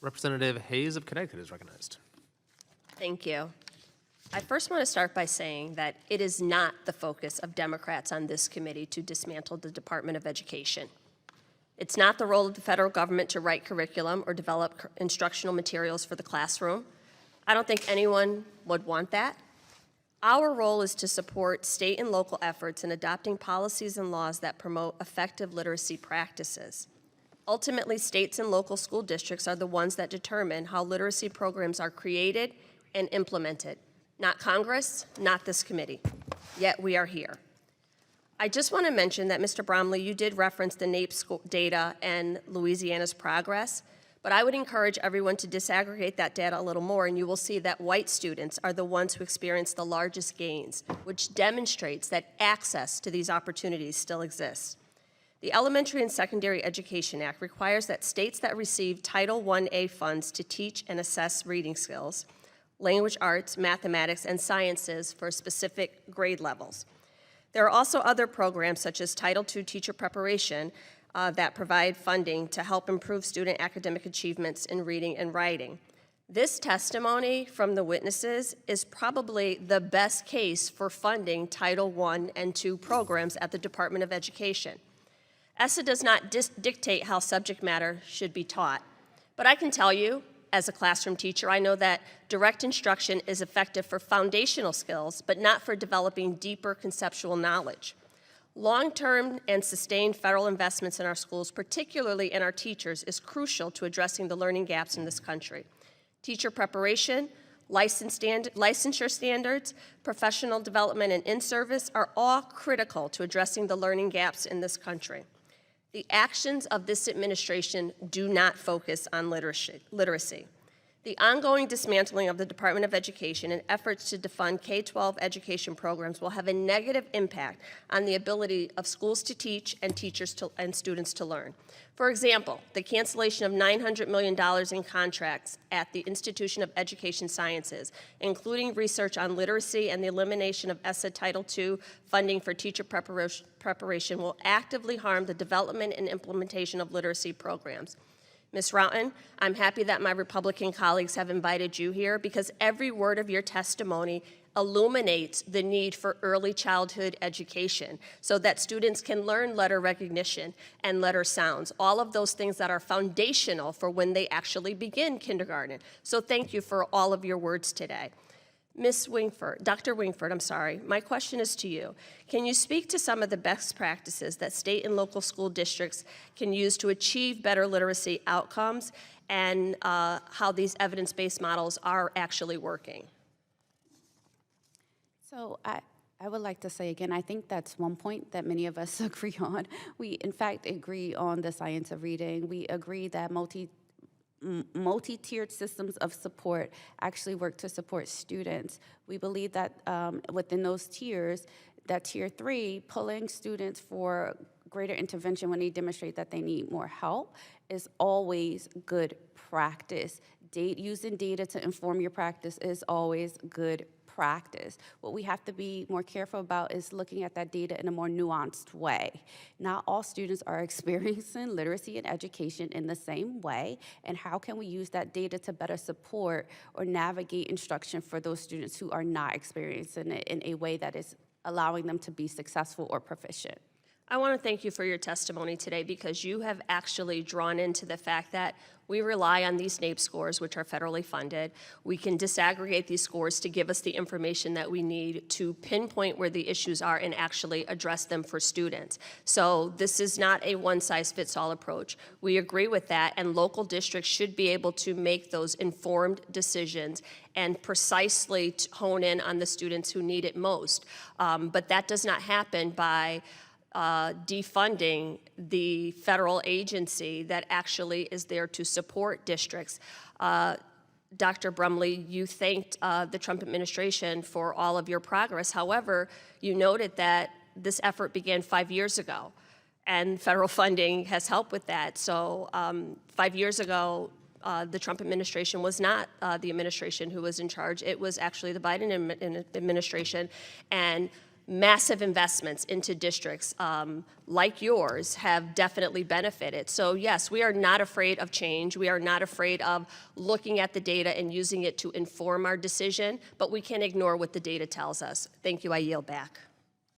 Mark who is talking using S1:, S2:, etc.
S1: Representative Hayes of Connecticut is recognized.
S2: Thank you. I first want to start by saying that it is not the focus of Democrats on this committee to dismantle the Department of Education. It's not the role of the federal government to write curriculum or develop instructional materials for the classroom. I don't think anyone would want that. Our role is to support state and local efforts in adopting policies and laws that promote effective literacy practices. Ultimately, states and local school districts are the ones that determine how literacy programs are created and implemented. Not Congress, not this committee. Yet we are here. I just want to mention that, Mr. Bromley, you did reference the NAEP data and Louisiana's progress, but I would encourage everyone to disaggregate that data a little more, and you will see that white students are the ones who experience the largest gains, which demonstrates that access to these opportunities still exists. The Elementary and Secondary Education Act requires that states that receive Title I-A funds to teach and assess reading skills, language arts, mathematics, and sciences for specific grade levels. There are also other programs such as Title II Teacher Preparation that provide funding to help improve student academic achievements in reading and writing. This testimony from the witnesses is probably the best case for funding Title I and II programs at the Department of Education. ESSA does not dictate how subject matter should be taught, but I can tell you, as a classroom teacher, I know that direct instruction is effective for foundational skills, but not for developing deeper conceptual knowledge. Long-term and sustained federal investments in our schools, particularly in our teachers, is crucial to addressing the learning gaps in this country. Teacher preparation, licensure standards, professional development, and in-service are all critical to addressing the learning gaps in this country. The actions of this administration do not focus on literacy. The ongoing dismantling of the Department of Education and efforts to defund K-12 education programs will have a negative impact on the ability of schools to teach and teachers and students to learn. For example, the cancellation of $900 million in contracts at the Institution of Education Sciences, including research on literacy and the elimination of ESSA Title II funding for teacher preparation will actively harm the development and implementation of literacy programs. Ms. Roughton, I'm happy that my Republican colleagues have invited you here because every word of your testimony illuminates the need for early childhood education so that students can learn letter recognition and letter sounds, all of those things that are foundational for when they actually begin kindergarten. So thank you for all of your words today. Dr. Wingford, my question is to you. Can you speak to some of the best practices that state and local school districts can use to achieve better literacy outcomes and how these evidence-based models are actually working?
S3: So I would like to say again, I think that's one point that many of us agree on. We, in fact, agree on the science of reading. We agree that multi-tiered systems of support actually work to support students. We believe that within those tiers, that tier 3, pulling students for greater intervention when they demonstrate that they need more help is always good practice. Using data to inform your practice is always good practice. What we have to be more careful about is looking at that data in a more nuanced way. Not all students are experiencing literacy and education in the same way, and how can we use that data to better support or navigate instruction for those students who are not experiencing it in a way that is allowing them to be successful or proficient.
S2: I want to thank you for your testimony today because you have actually drawn into the fact that we rely on these NAEP scores, which are federally funded. We can disaggregate these scores to give us the information that we need to pinpoint where the issues are and actually address them for students. So this is not a one-size-fits-all approach. We agree with that, and local districts should be able to make those informed decisions and precisely hone in on the students who need it most. But that does not happen by defunding the federal agency that actually is there to support districts. Dr. Brumley, you thanked the Trump administration for all of your progress. However, you noted that this effort began 5 years ago, and federal funding has helped with that. So 5 years ago, the Trump administration was not the administration who was in charge. It was actually the Biden administration. And massive investments into districts like yours have definitely benefited. So yes, we are not afraid of change. We are not afraid of looking at the data and using it to inform our decision, but we can't ignore what the data tells us. Thank you. I yield back.